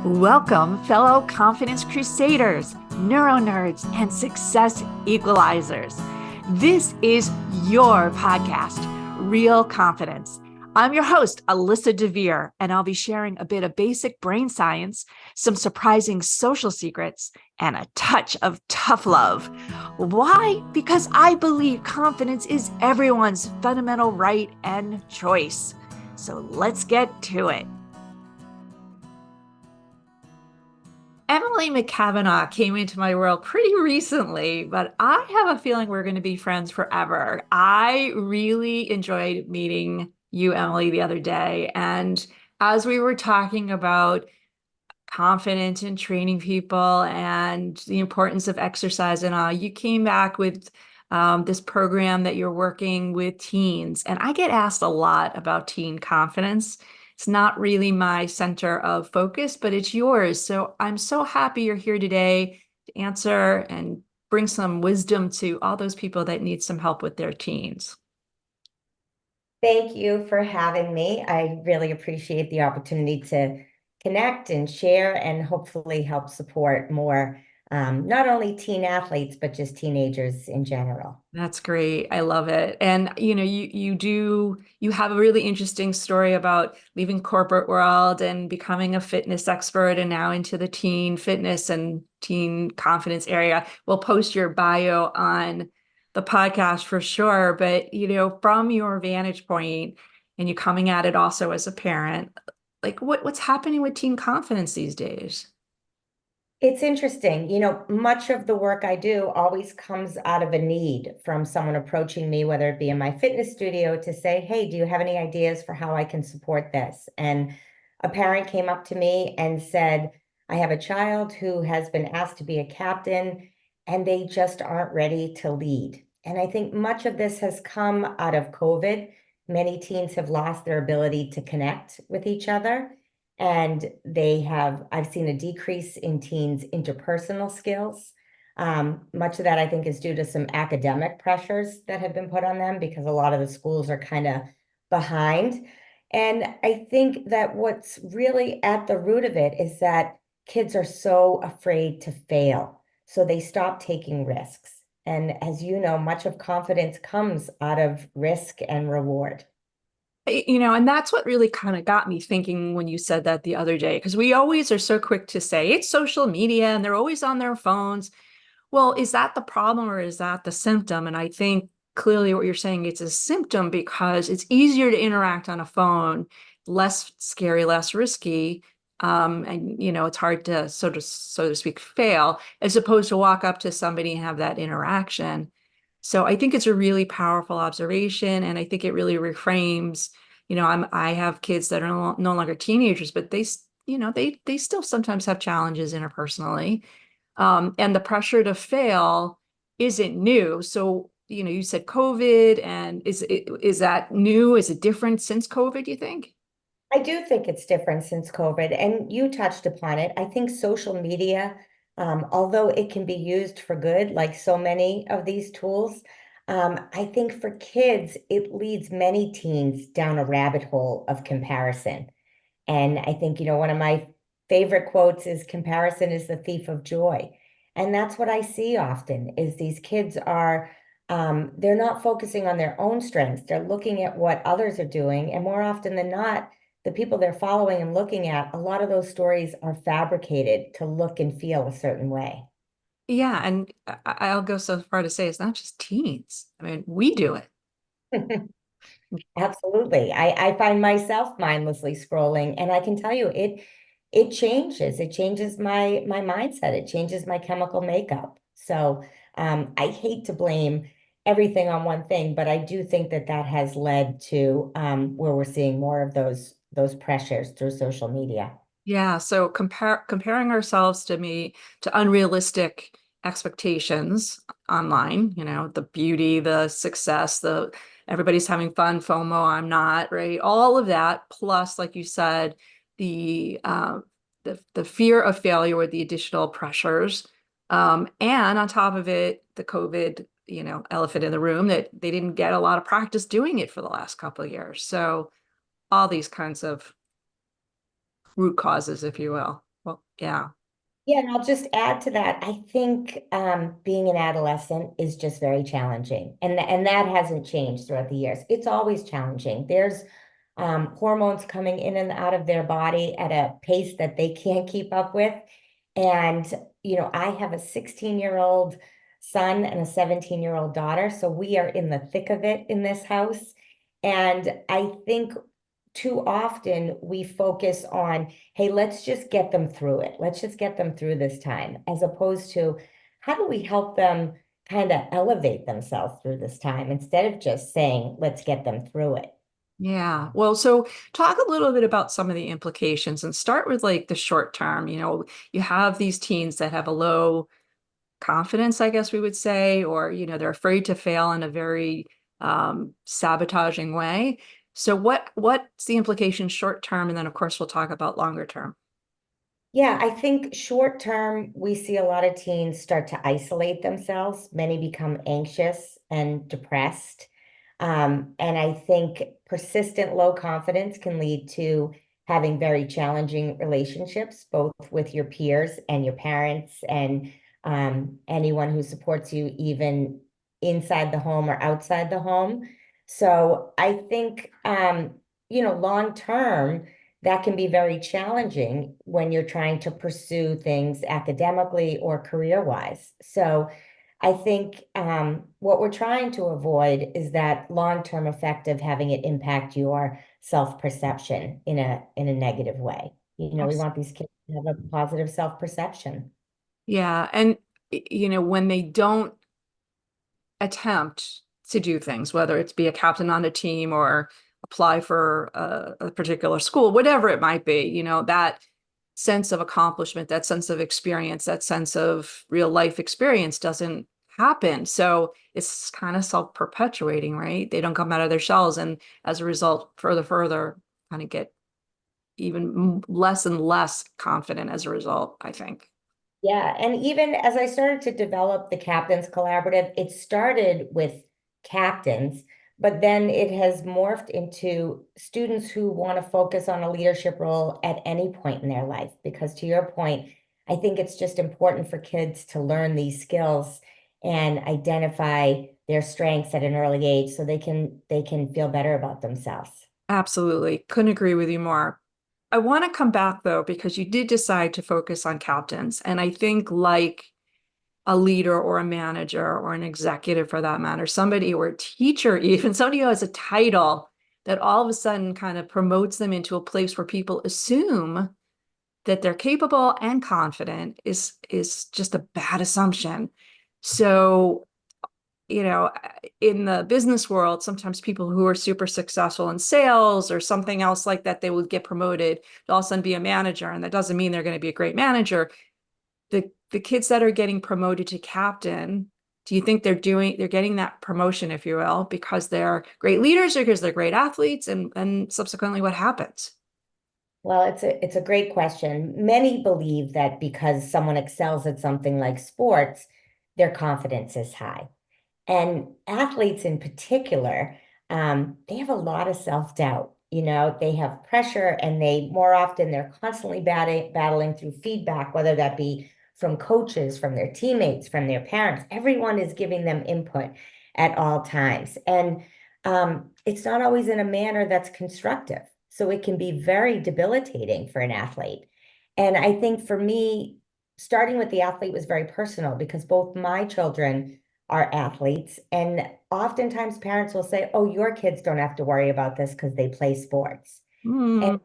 Welcome, fellow confidence crusaders, neuro nerds, and success equalizers. This is your podcast, Real Confidence. I'm your host, Alyssa DeVere, and I'll be sharing a bit of basic brain science, some surprising social secrets, and a touch of tough love. Why? Because I believe confidence is everyone's fundamental right and choice. So let's get to it. Emily McCavanagh came into my world pretty recently, but I have a feeling we're going to be friends forever. I really enjoyed meeting you, Emily, the other day. And as we were talking about confidence and training people and the importance of exercise and all, you came back with this program that you're working with teens. And I get asked a lot about teen confidence. It's not really my center of focus, but it's yours. So I'm so happy you're here today to answer and bring some wisdom to all those people that need some help with their teens. Thank you for having me. I really appreciate the opportunity to connect and share and hopefully help support more, not only teen athletes, but just teenagers in general. That's great. I love it. And you have a really interesting story about leaving corporate world and becoming a fitness expert and now into the teen fitness and teen confidence area. We'll post your bio on the podcast for sure, but from your vantage point and you coming at it also as a parent, like what's happening with teen confidence these days? It's interesting. Much of the work I do always comes out of a need from someone approaching me, whether it be in my fitness studio to say, hey, do you have any ideas for how I can support this? And a parent came up to me and said, I have a child who has been asked to be a captain and they just aren't ready to lead. And I think much of this has come out of COVID. Many teens have lost their ability to connect with each other. And I've seen a decrease in teens' interpersonal skills. Much of that, I think, is due to some academic pressures that have been put on them because a lot of the schools are kind of behind. And I think that what's really at the root of it is that kids are so afraid to fail. So they stop taking risks. And as you know, much of confidence comes out of risk and reward. And that's what really kind of got me thinking when you said that the other day, because we always are so quick to say it's social media and they're always on their phones. Well, is that the problem or is that the symptom? And I think clearly what you're saying, it's a symptom because it's easier to interact on a phone, less scary, less risky. And it's hard to so to speak, fail as opposed to walk up to somebody and have that interaction. So I think it's a really powerful observation, and I think it really reframes. I have kids that are no longer teenagers, but they still sometimes have challenges interpersonally, and the pressure to fail isn't new. So you said COVID, and is that new? Is it different since COVID, you think? I do think it's different since COVID, and you touched upon it. I think social media, although it can be used for good, like so many of these tools, I think for kids, it leads many teens down a rabbit hole of comparison. And I think, one of my favorite quotes is comparison is the thief of joy. And that's what I see often is these kids are, they're not focusing on their own strengths. They're looking at what others are doing. And more often than not, the people they're following and looking at, a lot of those stories are fabricated to look and feel a certain way. Yeah, and I'll go so far to say it's not just teens. I mean, we do it. Absolutely. I find myself mindlessly scrolling, and I can tell you it changes. It changes my mindset. It changes my chemical makeup. So I hate to blame everything on one thing, but I do think that that has led to where we're seeing more of those pressures through social media. Yeah, so comparing ourselves to unrealistic expectations online, the beauty, the success, the everybody's having fun, FOMO, I'm not, right? All of that, plus, like you said, the the fear of failure with the additional pressures. And on top of it, the COVID, elephant in the room that they didn't get a lot of practice doing it for the last couple of years. So all these kinds of root causes, if you will. Well, yeah. Yeah, and I'll just add to that. I think being an adolescent is just very challenging, and that hasn't changed throughout the years. It's always challenging. There's hormones coming in and out of their body at a pace that they can't keep up with. And, I have a 16-year-old son and a 17-year-old daughter, so we are in the thick of it in this house. And I think too often we focus on, hey, let's just get them through it. Let's just get them through this time, as opposed to how do we help them kind of elevate themselves through this time instead of just saying, let's get them through it. Yeah. Well, so talk a little bit about some of the implications and start with like the short term. You have these teens that have a low confidence, I guess we would say, or, they're afraid to fail in a very sabotaging way. So what's the implication short term? And then of course we'll talk about longer term. Yeah, I think short term, we see a lot of teens start to isolate themselves. Many become anxious and depressed. And I think persistent low confidence can lead to having very challenging relationships, both with your peers and your parents and anyone who supports you, even inside the home or outside the home. So I think, long term, that can be very challenging when you're trying to pursue things academically or career-wise. So I think what we're trying to avoid is that long-term effect of having it impact your self-perception in a negative way. We Abs- want these kids to have a positive self-perception. Yeah. And, when they don't attempt to do things, whether it's be a captain on a team or apply for a particular school, whatever it might be, that sense of accomplishment, that sense of experience, that sense of real life experience doesn't happen. So it's kind of self-perpetuating, right? They don't come out of their shells. And as a result, further, kind of get even less and less confident as a result, I think. Yeah, and even as I started to develop the Captains Collaborative, it started with captains, but then it has morphed into students who want to focus on a leadership role at any point in their life. Because to your point, I think it's just important for kids to learn these skills and identify their strengths at an early age so they can feel better about themselves. Absolutely. Couldn't agree with you more. I want to come back though, because you did decide to focus on captains. And I think like a leader or a manager or an executive for that matter, somebody or a teacher, even somebody who has a title that all of a sudden kind of promotes them into a place where people assume that they're capable and confident is just a bad assumption. So in the business world, sometimes people who are super successful in sales or something else like that, they would get promoted to all of a sudden be a manager. And that doesn't mean they're going to be a great manager. The kids that are getting promoted to captain, do you think they're getting that promotion, if you will, because they're great leaders or because they're great athletes? And subsequently what happens? Well, it's a great question. Many believe that because someone excels at something like sports, their confidence is high. And athletes in particular, they have a lot of self-doubt. They have pressure and more often they're constantly battling through feedback, whether that be from coaches, from their teammates, from their parents. Everyone is giving them input at all times. And it's not always in a manner that's constructive. So it can be very debilitating for an athlete. And I think for me, starting with the athlete was very personal because both my children are athletes. And oftentimes parents will say, oh, your kids don't have to worry about this because they play sports. And Hmm. it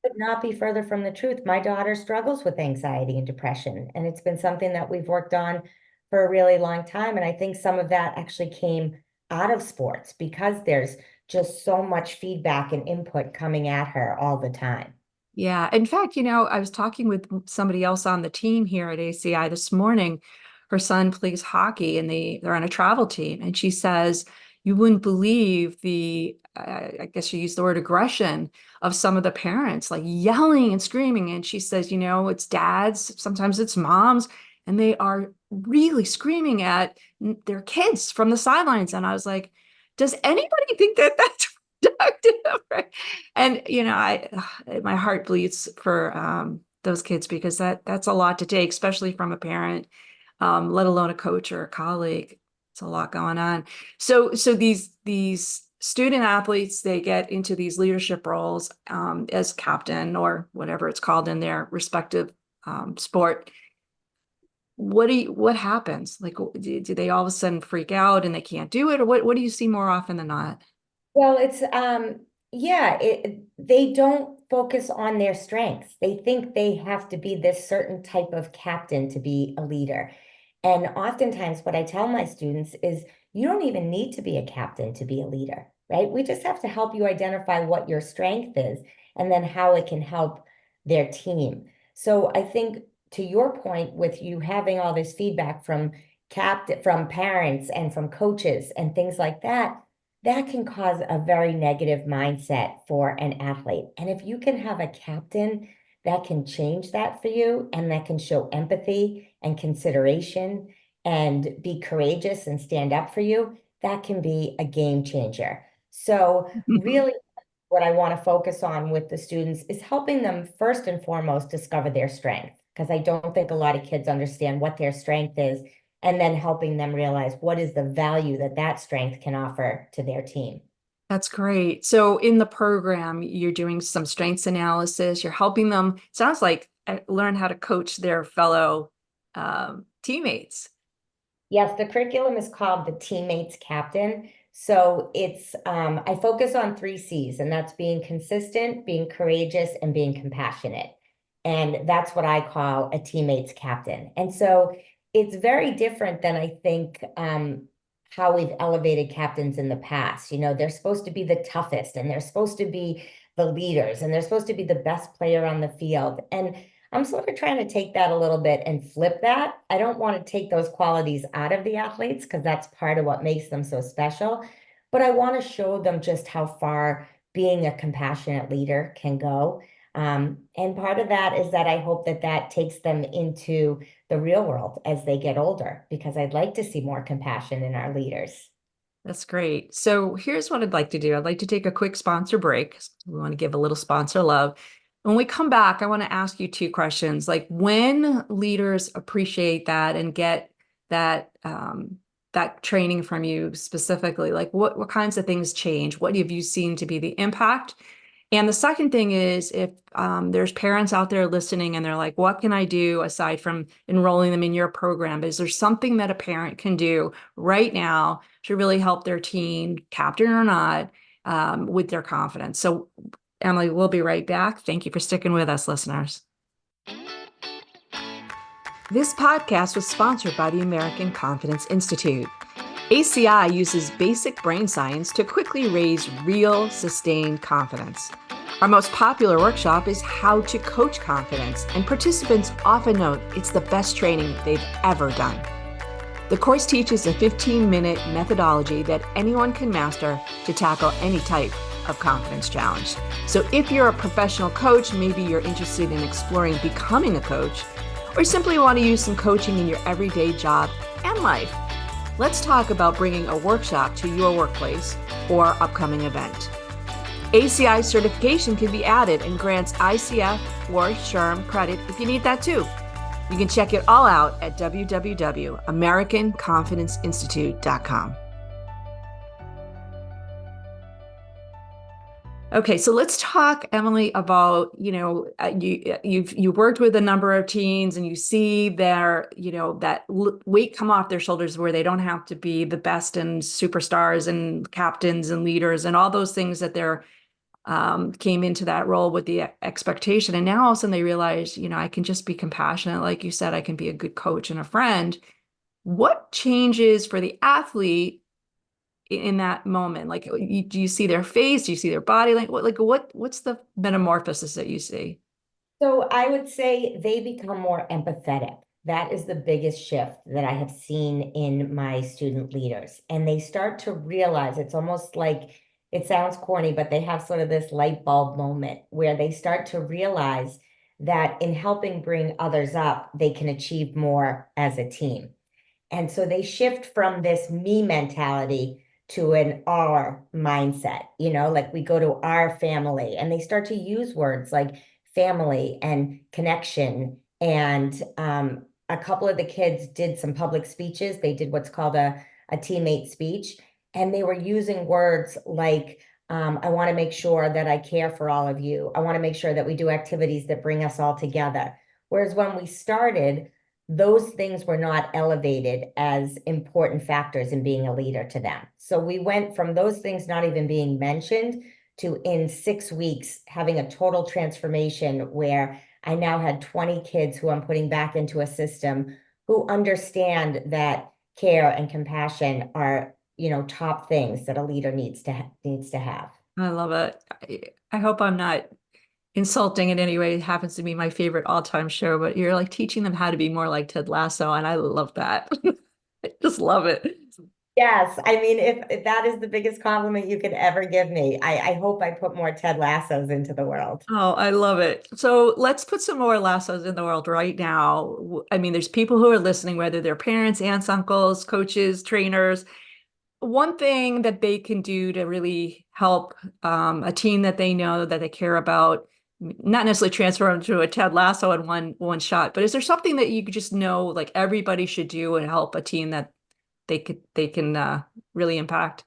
could not be further from the truth. My daughter struggles with anxiety and depression, and it's been something that we've worked on for a really long time. And I think some of that actually came out of sports because there's just so much feedback and input coming at her all the time. Yeah. In fact, I was talking with somebody else on the team here at ACI this morning. Her son plays hockey and they're on a travel team. And she says, you wouldn't believe I guess she used the word aggression of some of the parents, like yelling and screaming. And she says, it's dads, sometimes it's moms, and they are really screaming at their kids from the sidelines. And I was like, does anybody think that that's productive? Right? And my heart bleeds for those kids because that's a lot to take, especially from a parent, let alone a coach or a colleague. It's a lot going on. So these student athletes, they get into these leadership roles as captain or whatever it's called in their respective sport. What happens? Like, do they all of a sudden freak out and they can't do it, or what do you see more often than not? Well, it's yeah, they don't focus on their strengths. They think they have to be this certain type of captain to be a leader. And oftentimes what I tell my students is you don't even need to be a captain to be a leader, right? We just have to help you identify what your strength is and then how it can help their team. So I think to your point with you having all this feedback from from parents and from coaches and things like that, that can cause a very negative mindset for an athlete. And if you can have a captain that can change that for you and that can show empathy and consideration and be courageous and stand up for you, that can be a game changer. So, really, what I want to focus on with the students is helping them first and foremost discover their strength, because I don't think a lot of kids understand what their strength is, and then helping them realize what is the value that that strength can offer to their team. That's great. So in the program, you're doing some strengths analysis. You're helping them, sounds like, learn how to coach their fellow teammates. Yes, the curriculum is called the Teammates Captain. So it's I focus on three C's, and that's being consistent, being courageous, and being compassionate. And that's what I call a teammates captain. And so it's very different than I think how we've elevated captains in the past. You know, they're supposed to be the toughest, and they're supposed to be the leaders, and they're supposed to be the best player on the field. And I'm sort of trying to take that a little bit and flip that. I don't want to take those qualities out of the athletes because that's part of what makes them so special. But I want to show them just how far being a compassionate leader can go. And part of that is that I hope that that takes them into the real world as they get older, because I'd like to see more compassion in our leaders. That's great. So here's what I'd like to do. I'd like to take a quick sponsor break. We want to give a little sponsor love. When we come back, I want to ask you two questions. Like, when leaders appreciate that and get that that training from you specifically, like what kinds of things change? What have you seen to be the impact? And the second thing is, if there's parents out there listening and they're like, what can I do aside from enrolling them in your program? Is there something that a parent can do right now to really help their teen, captain or not, with their confidence? So, Emily, we'll be right back. Thank you for sticking with us, listeners. This podcast was sponsored by the American Confidence Institute. ACI uses basic brain science to quickly raise real, sustained confidence. Our most popular workshop is How to Coach Confidence, and participants often note it's the best training they've ever done. The course teaches a 15-minute methodology that anyone can master to tackle any type of confidence challenge. So if you're a professional coach, maybe you're interested in exploring becoming a coach, or simply want to use some coaching in your everyday job and life, let's talk about bringing a workshop to your workplace or upcoming event. ACI certification can be added and grants ICF or SHRM credit if you need that too. You can check it all out at www.americanconfidenceinstitute.com. Okay, so let's talk, Emily, about, you've worked with a number of teens and you see their, that weight come off their shoulders where they don't have to be the best and superstars and captains and leaders and all those things that they're came into that role with the expectation. And now all of a sudden they realize, I can just be compassionate. Like you said, I can be a good coach and a friend. What changes for the athlete in that moment? Like, do you see their face? Do you see their body? What's the metamorphosis that you see? So I would say they become more empathetic. That is the biggest shift that I have seen in my student leaders. And they start to realize, it's almost like, it sounds corny, but they have sort of this light bulb moment where they start to realize that in helping bring others up, they can achieve more as a team. And so they shift from this me mentality to an our mindset, like we go to our family, and they start to use words like family and connection. And a couple of the kids did some public speeches. They did what's called a teammate speech, and they were using words like, I want to make sure that I care for all of you. I want to make sure that we do activities that bring us all together. Whereas when we started, those things were not elevated as important factors in being a leader to them. So we went from those things not even being mentioned to, in 6 weeks, having a total transformation where I now had 20 kids who I'm putting back into a system who understand that care and compassion are, top things that a leader needs to have. I love it. I hope I'm not insulting in any way. It happens to be my favorite all-time show, but you're like teaching them how to be more like Ted Lasso, and I love that. I just love it. Yes, I mean, if that is the biggest compliment you could ever give me, I hope I put more Ted Lassos into the world. Oh, I love it. So let's put some more lassos in the world right now. I mean, there's people who are listening, whether they're parents, aunts, uncles, coaches, trainers. One thing that they can do to really help a team that they know that they care about, not necessarily transfer them to a Ted Lasso in one shot, but is there something that you just know like everybody should do and help a team that they can really impact?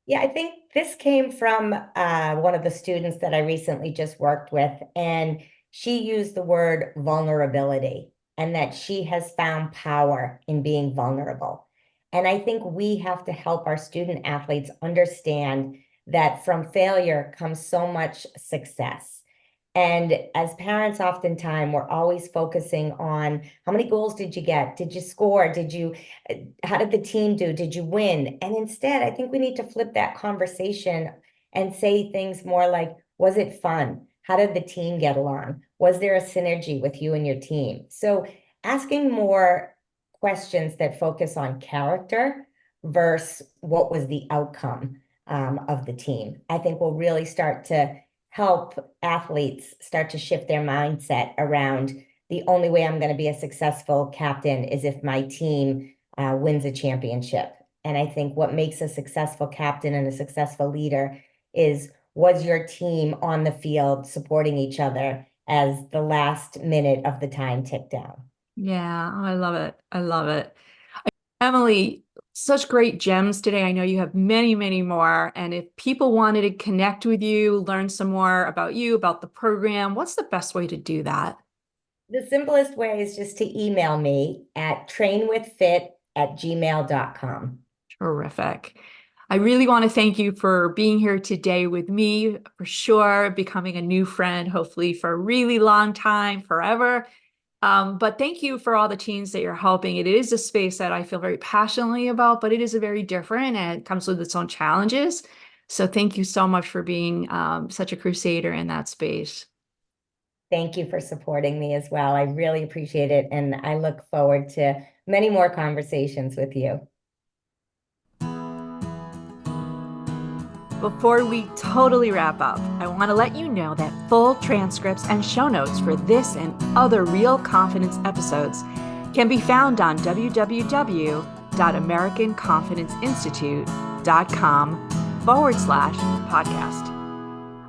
Yeah, I think this came from one of the students that I recently just worked with, and she used the word vulnerability and that she has found power in being vulnerable. And I think we have to help our student athletes understand that from failure comes so much success. And as parents, oftentimes we're always focusing on how many goals did you get? Did you score? How did the team do? Did you win? And instead, I think we need to flip that conversation and say things more like, was it fun? How did the team get along? Was there a synergy with you and your team? So asking more questions that focus on character versus what was the outcome of the team, I think will really start to help athletes start to shift their mindset around the only way I'm going to be a successful captain is if my team wins a championship. And I think what makes a successful captain and a successful leader is, was your team on the field supporting each other as the last minute of the time ticked down? Yeah, I love it. I love it. Emily, such great gems today. I know you have many, many more. And if people wanted to connect with you, learn some more about you, about the program, what's the best way to do that? The simplest way is just to email me at trainwithfit@gmail.com. Terrific. I really want to thank you for being here today with me, for sure, becoming a new friend, hopefully for a really long time, forever. But thank you for all the teens that you're helping. It is a space that I feel very passionately about, but it is a very different and it comes with its own challenges. So thank you so much for being such a crusader in that space. Thank you for supporting me as well. I really appreciate it. And I look forward to many more conversations with you. Before we totally wrap up, I want to let you know that full transcripts and show notes for this and other Real Confidence episodes can be found on www.americanconfidenceinstitute.com/podcast.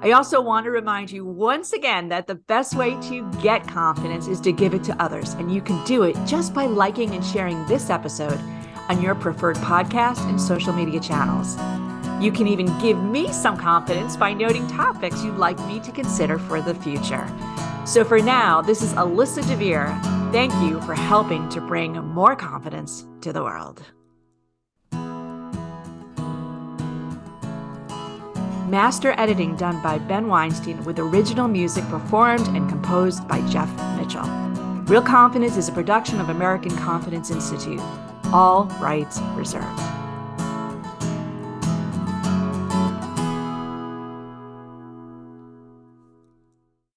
I also want to remind you once again that the best way to get confidence is to give it to others, and you can do it just by liking and sharing this episode on your preferred podcast and social media channels. You can even give me some confidence by noting topics you'd like me to consider for the future. So for now, this is Alyssa DeVere. Thank you for helping to bring more confidence to the world. Master editing done by Ben Weinstein with original music performed and composed by Jeff Mitchell. Real Confidence is a production of American Confidence Institute. All rights reserved.